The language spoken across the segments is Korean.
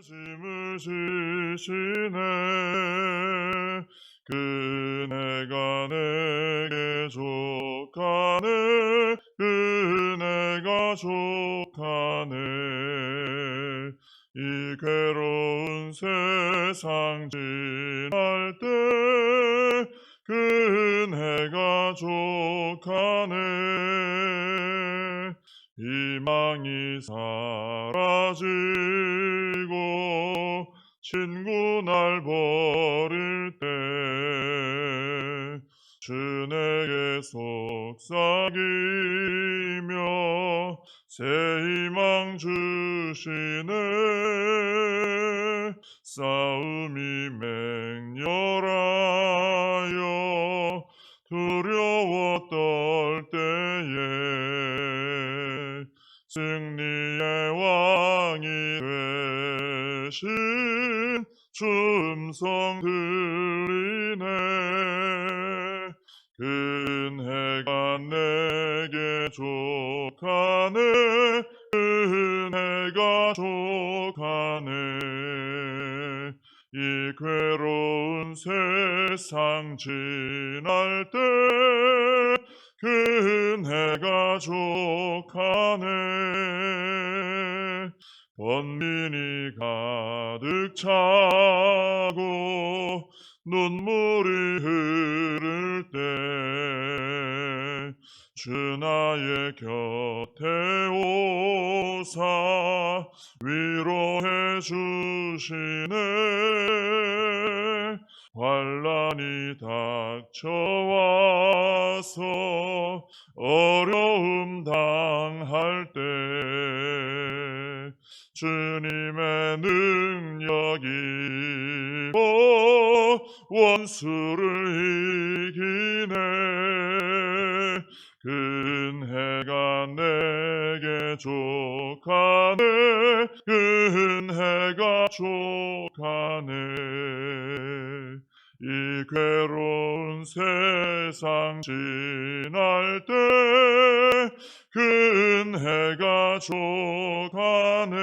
짐을 지시네. 그네가 내게 족하네. 그네가 족하네. 이 괴로운 세상 지날 때 그네가 족하네. 희망이 사라지고 친구 날 버릴 때 주내게 속삭이며 새 희망 주시네. 싸움이 맹렬하여 두려워 떨 때에 승리의 왕이 되신 주 음성 들리네. 은혜가 내게 족하네. 은혜가 족하네. 이 괴로운 세상 지날 때 그네가 족하네. 번민이 가득 차고 눈물이 흐를 때 주 나의 곁에 오사 위로해 주시네. 환난이 닥쳐와서 어려움 당할 때 주님의 능력이 원수를 이기네. 은혜가 내게 족하네. 은혜가 족하네. 이 괴로운 세상 지날 때 은혜가 족하네.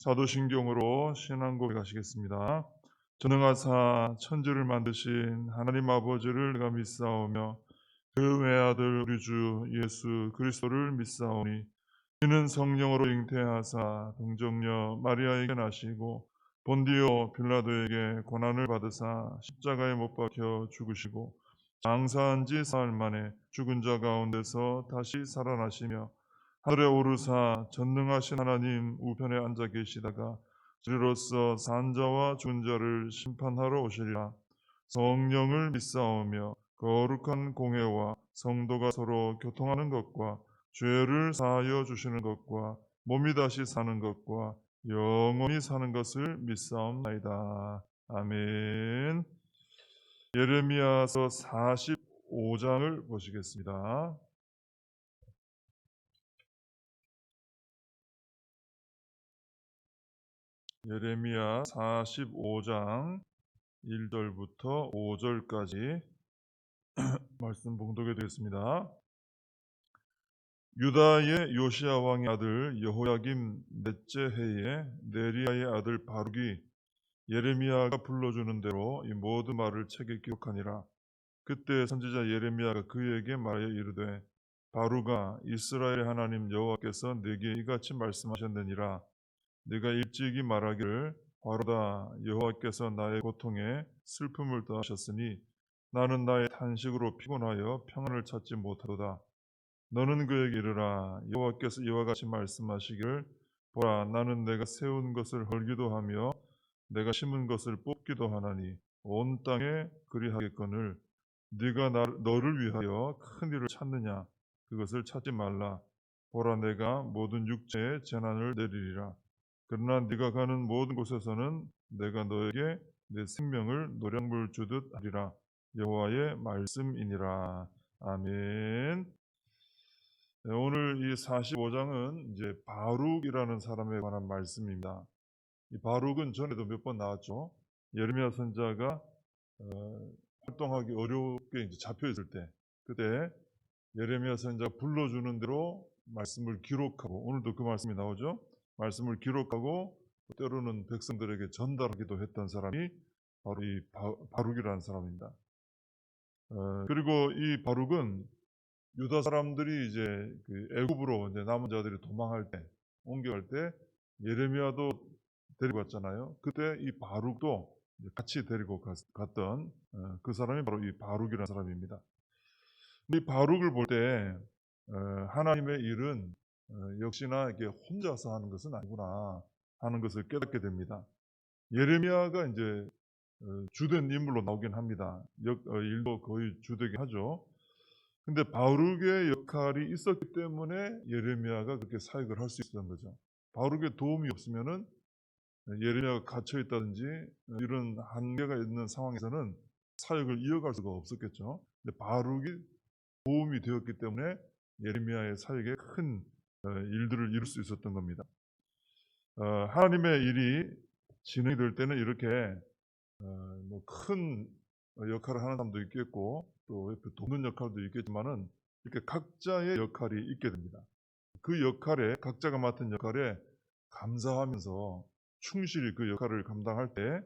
사도신경으로 신앙 고백하시겠습니다. 전능하사 천지를 만드신 하나님 아버지를 내가 믿사오며 그 외아들 우리 주 예수 그리스도를 믿사오니 이는 성령으로 잉태하사 동정녀 마리아에게 나시고 본디오 빌라도에게 고난을 받으사 십자가에 못 박혀 죽으시고 장사한 지 사흘 만에 죽은 자 가운데서 다시 살아나시며 하늘에 오르사 전능하신 하나님 우편에 앉아 계시다가 주로서 산자와 죽은 자를 심판하러 오시리라. 성령을 믿사오며 거룩한 공회와 성도가 서로 교통하는 것과 죄를 사하여 주시는 것과 몸이 다시 사는 것과 영원히 사는 것을 믿사옵나이다. 아멘. 예레미야서 45장을 보시겠습니다. 예레미야 45장 1절부터 5절까지 말씀 봉독해 드리겠습니다. 유다의 요시야 왕의 아들 여호야김 넷째 해에 네리야의 아들 바룩이 예레미야가 불러주는 대로 이 모든 말을 책에 기록하니라. 그때 선지자 예레미야가 그에게 말하여 이르되 바룩아, 이스라엘의 하나님 여호와께서 네게 이같이 말씀하셨느니라. 네가 일찍이 말하기를 바로다, 여호와께서 나의 고통에 슬픔을 더하셨으니 나는 나의 탄식으로 피곤하여 평안을 찾지 못하도다. 너는 그에게 이르라, 여호와께서 이와 같이 말씀하시기를 보라, 나는 내가 세운 것을 헐기도 하며 내가 심은 것을 뽑기도 하나니 온 땅에 그리하겠거늘 네가 너를 위하여 큰 일을 찾느냐? 그것을 찾지 말라. 보라, 내가 모든 육체에 재난을 내리리라. 그러나 네가 가는 모든 곳에서는 내가 너에게 내 생명을 노량물 주듯 하리라. 여호와의 말씀이니라. 아멘. 네, 오늘 이 45장은 이제 바룩이라는 사람에 관한 말씀입니다. 이 바룩은 전에도 몇 번 나왔죠. 예레미야 선지자가 활동하기 어렵게 이제 잡혀 있을 때, 그때 예레미야 선지자가 불러주는 대로 말씀을 기록하고, 오늘도 그 말씀이 나오죠. 말씀을 기록하고 때로는 백성들에게 전달하기도 했던 사람이 바로 이 바룩이라는 사람입니다. 그리고 이 바룩은 유다 사람들이 이제 그 애굽으로 이제 남은 자들이 도망할 때, 옮겨갈 때 예레미야도 데리고 갔잖아요. 그때 이 바룩도 같이 데리고 갔던 그 사람이 바로 이 바룩이라는 사람입니다. 이 바룩을 볼 때 하나님의 일은 역시나 이렇게 혼자서 하는 것은 아니구나 하는 것을 깨닫게 됩니다. 예레미야가 이제 주된 인물로 나오긴 합니다. 일도 거의 주되긴 하죠. 근데 바룩의 역할이 있었기 때문에 예레미야가 그렇게 사역을 할 수 있었던 거죠. 바룩의 도움이 없으면은 예레미야가 갇혀 있다든지 이런 한계가 있는 상황에서는 사역을 이어갈 수가 없었겠죠. 근데 바룩이 도움이 되었기 때문에 예레미야의 사역에 큰 일들을 이룰 수 있었던 겁니다. 하나님의 일이 진행이 될 때는 이렇게 큰 역할을 하는 사람도 있겠고 또 옆에 돕는 역할도 있겠지만은 이렇게 각자의 역할이 있게 됩니다. 그 역할에 각자가 맡은 역할에 감사하면서 충실히 그 역할을 감당할 때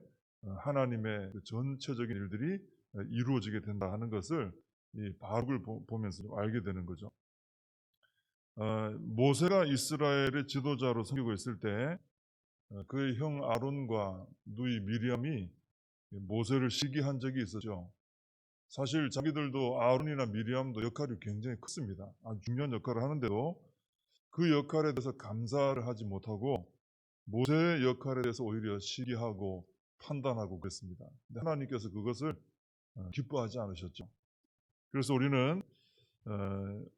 하나님의 그 전체적인 일들이 이루어지게 된다 하는 것을 이 바룩을 보면서 좀 알게 되는 거죠. 모세가 이스라엘의 지도자로 섬기고 있을 때 그의 형 아론과 누이 미리암이 모세를 시기한 적이 있었죠. 사실 자기들도 아론이나 미리암도 역할이 굉장히 컸습니다. 아주 중요한 역할을 하는데도 그 역할에 대해서 감사를 하지 못하고 모세의 역할에 대해서 오히려 시기하고 판단하고 그랬습니다. 근데 하나님께서 그것을 기뻐하지 않으셨죠. 그래서 우리는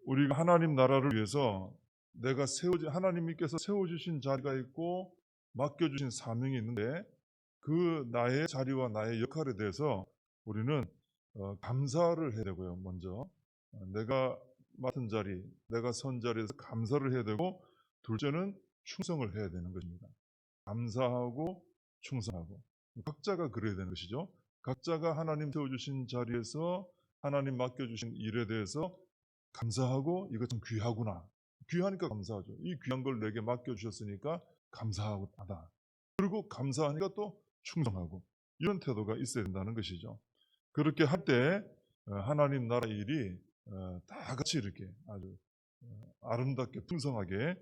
우리가 하나님 나라를 위해서 하나님께서 세워주신 자리가 있고 맡겨주신 사명이 있는데 그 나의 자리와 나의 역할에 대해서 우리는 감사를 해야 되고요. 먼저 내가 맡은 자리, 내가 선 자리에서 감사를 해야 되고, 둘째는 충성을 해야 되는 것입니다. 감사하고 충성하고 각자가 그래야 되는 것이죠. 각자가 하나님 세워주신 자리에서 하나님 맡겨주신 일에 대해서 감사하고 이것 좀 귀하구나. 귀하니까 감사하죠. 이 귀한 걸 내게 맡겨주셨으니까 감사하다. 그리고 감사하니까 또 충성하고 이런 태도가 있어야 된다는 것이죠. 그렇게 할 때 하나님 나라 일이 다 같이 이렇게 아주 아름답게 풍성하게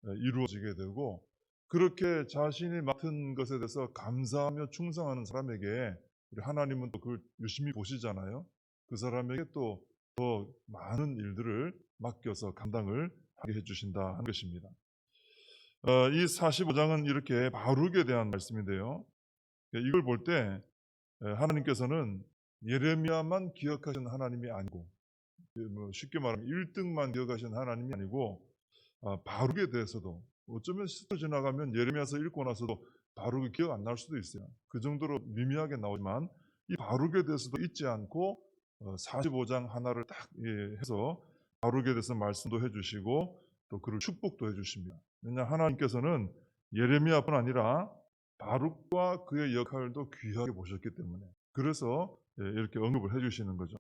이루어지게 되고, 그렇게 자신이 맡은 것에 대해서 감사하며 충성하는 사람에게 우리 하나님은 또 그걸 유심히 보시잖아요. 그 사람에게 또 더 많은 일들을 맡겨서 감당을 하게 해주신다 하는 것입니다. 이 45장은 이렇게 바룩에 대한 말씀인데요. 이걸 볼 때 하나님께서는 예레미야만 기억하신 하나님이 아니고, 쉽게 말하면 1등만 기억하신 하나님이 아니고 바룩에 대해서도, 어쩌면 스쳐 지나가면 예레미야서 읽고 나서도 바룩이 기억 안 날 수도 있어요. 그 정도로 미미하게 나오지만 이 바룩에 대해서도 잊지 않고 45장 하나를 딱 해서 바룩에 대해서 말씀도 해주시고 또 그를 축복도 해주십니다. 왜냐, 하나님께서는 예레미야뿐 아니라 바룩과 그의 역할도 귀하게 보셨기 때문에, 그래서 이렇게 언급을 해주시는 거죠.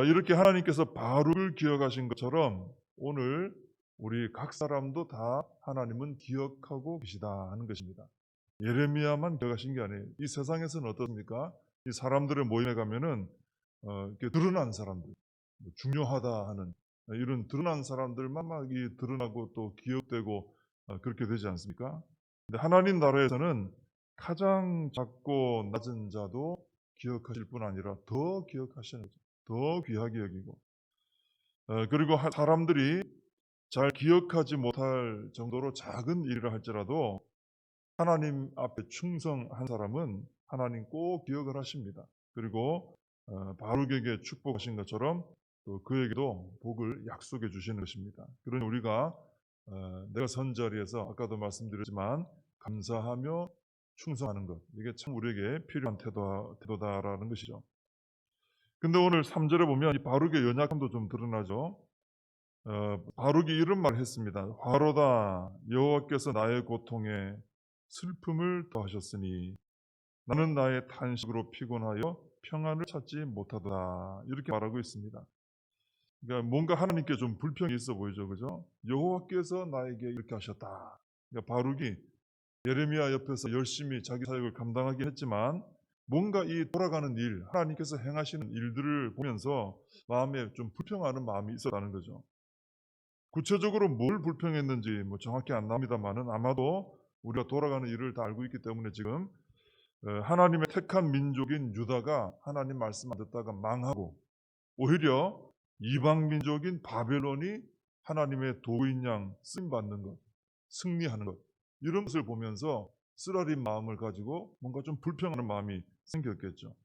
이렇게 하나님께서 바룩을 기억하신 것처럼 오늘 우리 각 사람도 다 하나님은 기억하고 계시다 하는 것입니다. 예레미야만 기억하신 게 아니에요. 이 세상에서는 어떻습니까? 이 사람들의 모임에 가면은 이렇게 드러난 사람들, 중요하다 하는 이런 드러난 사람들만 막 드러나고 또 기억되고 그렇게 되지 않습니까? 근데 하나님 나라에서는 가장 작고 낮은 자도 기억하실 뿐 아니라 더 기억하시는 거죠. 더 귀하게 여기고, 그리고 사람들이 잘 기억하지 못할 정도로 작은 일이라 할지라도 하나님 앞에 충성한 사람은 하나님 꼭 기억을 하십니다. 그리고 바룩에게 축복하신 것처럼 또 그에게도 복을 약속해 주시는 것입니다. 그러니 우리가 내가 선 자리에서 아까도 말씀드렸지만 감사하며 충성하는 것, 이게 참 우리에게 필요한 태도다라는 것이죠. 근데 오늘 3절에 보면 이 바룩의 연약함도 좀 드러나죠. 바룩이 이런 말을 했습니다. 화로다, 여호와께서 나의 고통에 슬픔을 더하셨으니 나는 나의 탄식으로 피곤하여 평안을 찾지 못하다. 이렇게 말하고 있습니다. 그러니까 뭔가 하나님께 좀 불평이 있어 보이죠, 그죠? 여호와께서 나에게 이렇게 하셨다. 그러니까 바룩이 예레미야 옆에서 열심히 자기 사역을 감당하긴 했지만 뭔가 이 돌아가는 일, 하나님께서 행하시는 일들을 보면서 마음에 좀 불평하는 마음이 있었다는 거죠. 구체적으로 뭘 불평했는지 정확히 안 나옵니다만은 아마도 우리가 돌아가는 일을 다 알고 있기 때문에 지금 하나님의 택한 민족인 유다가 하나님 말씀 안 듣다가 망하고 오히려 이방 민족인 바벨론이 하나님의 도구인 양 쓰임 받는 것, 승리하는 것, 이런 것을 보면서 쓰라린 마음을 가지고 뭔가 좀 불평하는 마음이 생겼겠죠.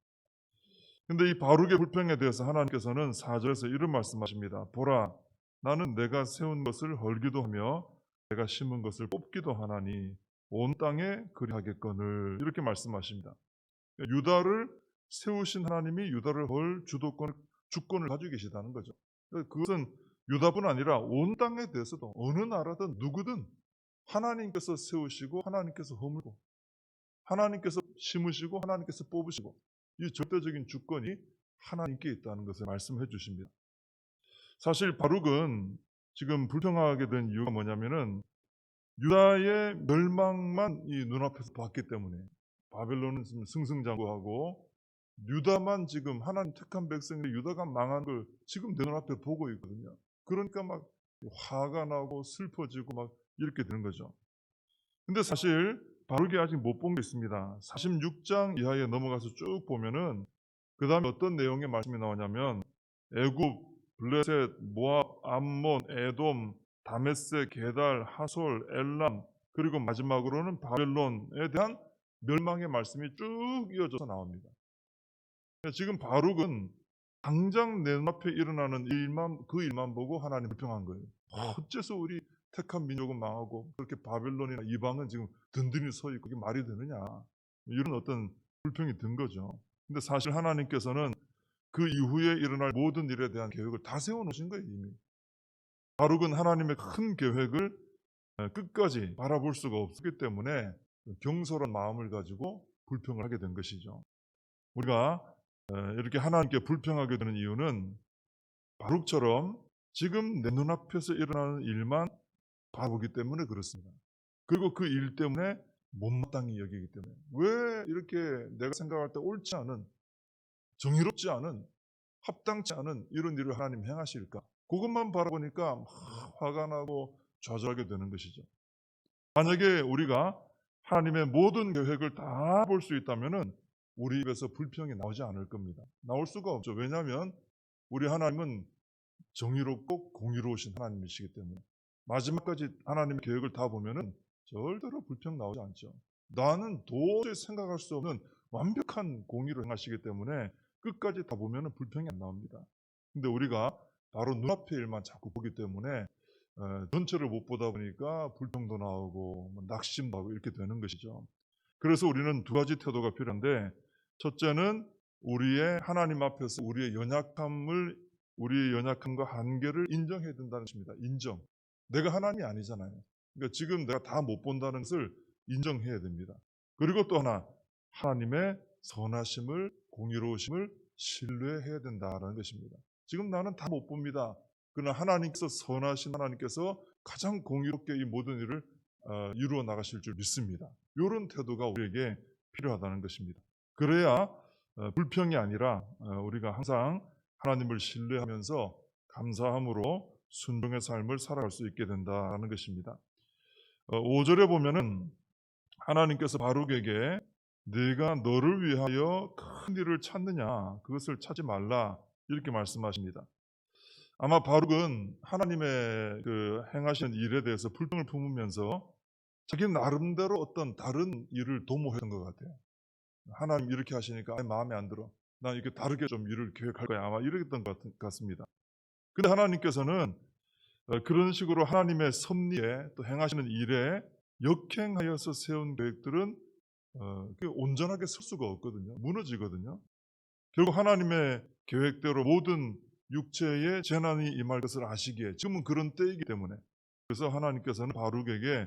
근데 이 바룩의 불평에 대해서 하나님께서는 4절에서 이런 말씀하십니다. 보라, 나는 내가 세운 것을 헐기도 하며 내가 심은 것을 뽑기도 하나니 온 땅에 그리하겠거늘, 이렇게 말씀하십니다. 유다를 세우신 하나님이 유다를 헐 주권을 가지고 계시다는 거죠. 그것은 유다뿐 아니라 온 땅에 대해서도 어느 나라든 누구든 하나님께서 세우시고 하나님께서 허물고 하나님께서 심으시고 하나님께서 뽑으시고 이 절대적인 주권이 하나님께 있다는 것을 말씀해 주십니다. 사실 바룩은 지금 불평하게 된 이유가 뭐냐면은 유다의 멸망만 이 눈앞에서 봤기 때문에, 바벨론은 지금 승승장구하고 유다만 지금 하나님 택한 백성인데 유다가 망한 걸 지금 내 눈앞에 보고 있거든요. 그러니까 막 화가 나고 슬퍼지고 막 이렇게 되는 거죠. 근데 사실 바룩이 아직 못 본 게 있습니다. 46장 이하에 넘어가서 쭉 보면은 그 다음에 어떤 내용의 말씀이 나오냐면 애굽, 블레셋, 모압, 암몬, 에돔, 다메섹, 게달, 하솔, 엘람, 그리고 마지막으로는 바벨론에 대한 멸망의 말씀이 쭉 이어져서 나옵니다. 지금 바룩은 당장 내 눈앞에 일어나는 그 일만 보고 하나님 불평한 거예요. 어째서 우리 택한 민족은 망하고 그렇게 바벨론이나 이방은 지금 든든히 서 있고, 그게 말이 되느냐, 이런 어떤 불평이 든 거죠. 근데 사실 하나님께서는 그 이후에 일어날 모든 일에 대한 계획을 다 세워놓으신 거예요, 이미. 바룩은 하나님의 큰 계획을 끝까지 바라볼 수가 없었기 때문에 경솔한 마음을 가지고 불평을 하게 된 것이죠. 우리가 이렇게 하나님께 불평하게 되는 이유는 바룩처럼 지금 내 눈앞에서 일어나는 일만 바라보기 때문에 그렇습니다. 그리고 그 일 때문에 못마땅히 여기기 때문에, 왜 이렇게 내가 생각할 때 옳지 않은, 정의롭지 않은, 합당치 않은 이런 일을 하나님 행하실까? 그것만 바라보니까 막 화가 나고 좌절하게 되는 것이죠. 만약에 우리가 하나님의 모든 계획을 다 볼 수 있다면은 우리 입에서 불평이 나오지 않을 겁니다. 나올 수가 없죠. 왜냐하면 우리 하나님은 정의롭고 공의로우신 하나님이시기 때문에 마지막까지 하나님의 계획을 다 보면은 절대로 불평 나오지 않죠. 나는 도저히 생각할 수 없는 완벽한 공의로 행하시기 때문에 끝까지 다 보면은 불평이 안 나옵니다. 근데 우리가 바로 눈앞의 일만 자꾸 보기 때문에 전체를 못 보다 보니까 불평도 나오고 낙심도 하고 이렇게 되는 것이죠. 그래서 우리는 두 가지 태도가 필요한데, 첫째는 우리의 하나님 앞에서 우리의 연약함과 한계를 인정해야 된다는 것입니다. 인정. 내가 하나님이 아니잖아요. 그러니까 지금 내가 다 못 본다는 것을 인정해야 됩니다. 그리고 또 하나, 하나님의 선하심을, 공의로우심을 신뢰해야 된다는 것입니다. 지금 나는 다 못 봅니다. 그러나 하나님께서, 선하신 하나님께서 가장 공의롭게 이 모든 일을 이루어 나가실 줄 믿습니다. 이런 태도가 우리에게 필요하다는 것입니다. 그래야 불평이 아니라 우리가 항상 하나님을 신뢰하면서 감사함으로 순종의 삶을 살아갈 수 있게 된다는 것입니다. 5절에 보면은 하나님께서 바룩에게 네가 너를 위하여 큰 일을 찾느냐, 그것을 찾지 말라, 이렇게 말씀하십니다. 아마 바룩은 하나님의 그 행하시는 일에 대해서 불평을 품으면서 자기 나름대로 어떤 다른 일을 도모했던 것 같아요. 하나님 이렇게 하시니까 마음에 안 들어. 난 이렇게 다르게 좀 일을 계획할 거야. 아마 이랬던 것 같습니다. 근데 하나님께서는 그런 식으로 하나님의 섭리에 또 행하시는 일에 역행하여서 세운 계획들은 온전하게 설 수가 없거든요. 무너지거든요. 결국 하나님의 계획대로 모든 육체의 재난이 임할 것을 아시기에 지금은 그런 때이기 때문에, 그래서 하나님께서는 바룩에게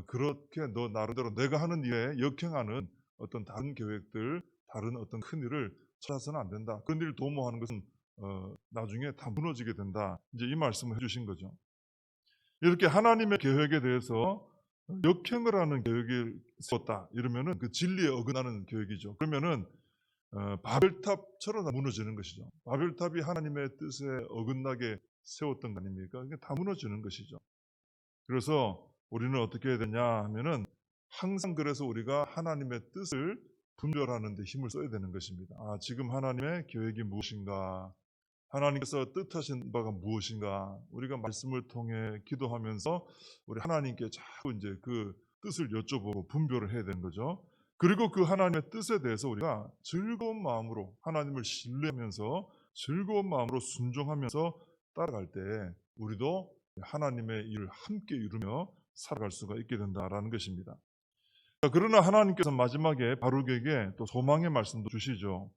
그렇게 너 나름대로 내가 하는 일에 역행하는 어떤 다른 계획들, 다른 어떤 큰 일을 찾아서는 안 된다. 그런 일을 도모하는 것은 나중에 다 무너지게 된다. 이제 이 말씀을 해주신 거죠. 이렇게 하나님의 계획에 대해서 역행을 하는 계획을 세웠다 이러면은 그 진리에 어긋나는 계획이죠. 그러면은 바벨탑처럼 다 무너지는 것이죠. 바벨탑이 하나님의 뜻에 어긋나게 세웠던 거 아닙니까? 이게 다 무너지는 것이죠. 그래서 우리는 어떻게 해야 되냐 하면은 항상 그래서 우리가 하나님의 뜻을 분별하는 데 힘을 써야 되는 것입니다. 지금 하나님의 계획이 무엇인가? 하나님께서 뜻하신 바가 무엇인가? 우리가 말씀을 통해 기도하면서 우리 하나님께 자꾸 이제 그 뜻을 여쭤보고 분별을 해야 되는 거죠. 그리고 그 하나님의 뜻에 대해서 우리가 즐거운 마음으로 하나님을 신뢰하면서 즐거운 마음으로 순종하면서 따라갈 때 우리도 하나님의 일을 함께 이루며 살아갈 수가 있게 된다라는 것입니다. 그러나 하나님께서 마지막에 바룩에게 또 소망의 말씀도 주시죠.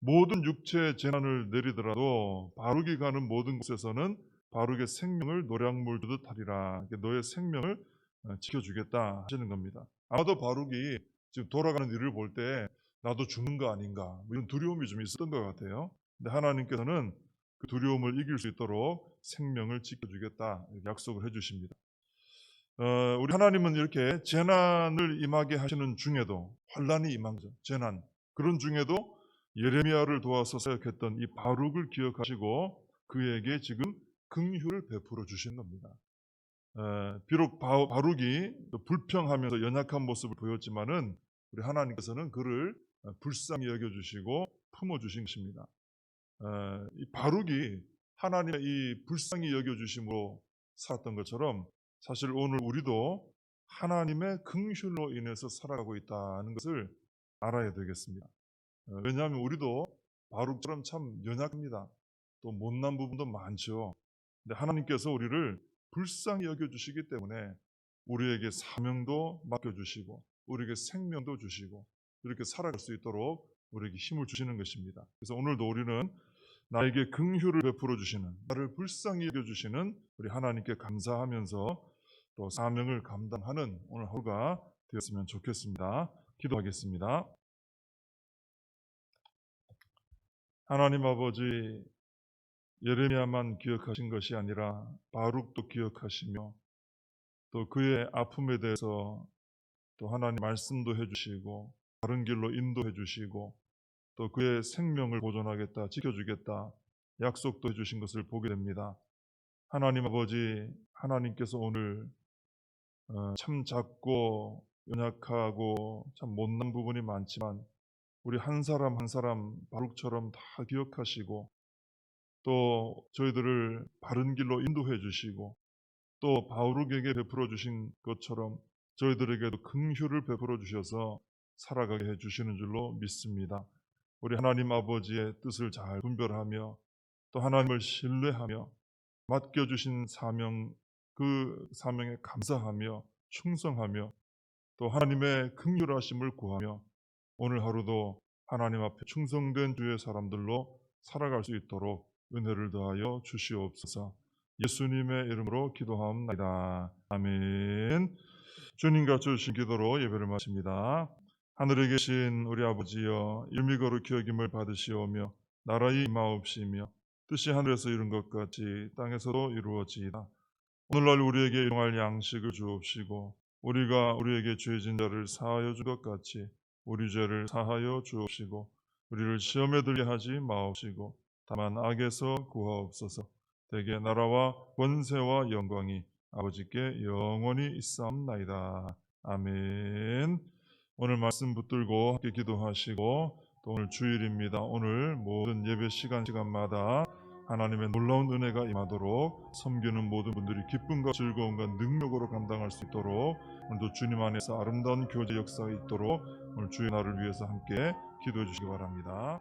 모든 육체의 재난을 내리더라도 바룩이 가는 모든 곳에서는 바룩의 생명을 노량물 주듯 하리라. 너의 생명을 지켜주겠다 하시는 겁니다. 아마도 바룩이 지금 돌아가는 일을 볼 때 나도 죽는 거 아닌가 뭐 이런 두려움이 좀 있었던 것 같아요. 근데 하나님께서는 그 두려움을 이길 수 있도록 생명을 지켜주겠다 이렇게 약속을 해주십니다. 우리 하나님은 이렇게 재난을 임하게 하시는 중에도 환란이 임한 거죠. 재난 그런 중에도 예레미야를 도와서 사역했던 이 바룩을 기억하시고 그에게 지금 긍휼을 베풀어 주신 겁니다. 비록 바룩이 불평하면서 연약한 모습을 보였지만은 우리 하나님께서는 그를 불쌍히 여겨주시고 품어주신 것입니다. 이 바룩이 하나님의 이 불쌍히 여겨주심으로 살았던 것처럼 사실 오늘 우리도 하나님의 긍휼로 인해서 살아가고 있다는 것을 알아야 되겠습니다. 왜냐하면 우리도 바룩처럼 참 연약합니다. 또 못난 부분도 많죠. 근데 하나님께서 우리를 불쌍히 여겨주시기 때문에 우리에게 사명도 맡겨주시고 우리에게 생명도 주시고 이렇게 살아갈 수 있도록 우리에게 힘을 주시는 것입니다. 그래서 오늘도 우리는 나에게 긍휼을 베풀어 주시는, 나를 불쌍히 여겨주시는 우리 하나님께 감사하면서 또 사명을 감당하는 오늘 하루가 되었으면 좋겠습니다. 기도하겠습니다. 하나님 아버지, 예레미야만 기억하신 것이 아니라 바룩도 기억하시며 또 그의 아픔에 대해서 또 하나님 말씀도 해주시고 바른 길로 인도해 주시고 또 그의 생명을 보존하겠다, 지켜주겠다 약속도 해주신 것을 보게 됩니다. 하나님 아버지, 하나님께서 오늘 참 작고 연약하고 참 못난 부분이 많지만 우리 한 사람 한 사람 바룩처럼 다 기억하시고 또 저희들을 바른 길로 인도해 주시고 또 바룩에게 베풀어 주신 것처럼 저희들에게도 긍휼을 베풀어 주셔서 살아가게 해 주시는 줄로 믿습니다. 우리 하나님 아버지의 뜻을 잘 분별하며 또 하나님을 신뢰하며 맡겨주신 사명, 그 사명에 감사하며 충성하며 또 하나님의 긍휼하심을 구하며 오늘 하루도 하나님 앞에 충성된 주의 사람들로 살아갈 수 있도록 은혜를 더하여 주시옵소서. 예수님의 이름으로 기도하옵나이다. 아멘. 주님과 주신 기도로 예배를 마칩니다. 하늘에 계신 우리 아버지여, 이름이 거룩히 여김을 받으시오며 나라의 임하옵시며 뜻이 하늘에서 이룬 것 같이 땅에서도 이루어지이다. 오늘날 우리에게 일용할 양식을 주옵시고 우리가 우리에게 죄진 자를 사하여 준 것 같이 우리 죄를 사하여 주옵시고 우리를 시험에 들게 하지 마옵시고 다만 악에서 구하옵소서. 대개 나라와 권세와 영광이 아버지께 영원히 있사옵나이다. 아멘. 오늘 말씀 붙들고 함께 기도하시고 또 오늘 주일입니다. 오늘 모든 예배 시간마다 하나님의 놀라운 은혜가 임하도록 섬기는 모든 분들이 기쁨과 즐거움과 능력으로 감당할 수 있도록 오늘도 주님 안에서 아름다운 교제 역사가 있도록 오늘 주의 날을 위해서 함께 기도해 주시기 바랍니다.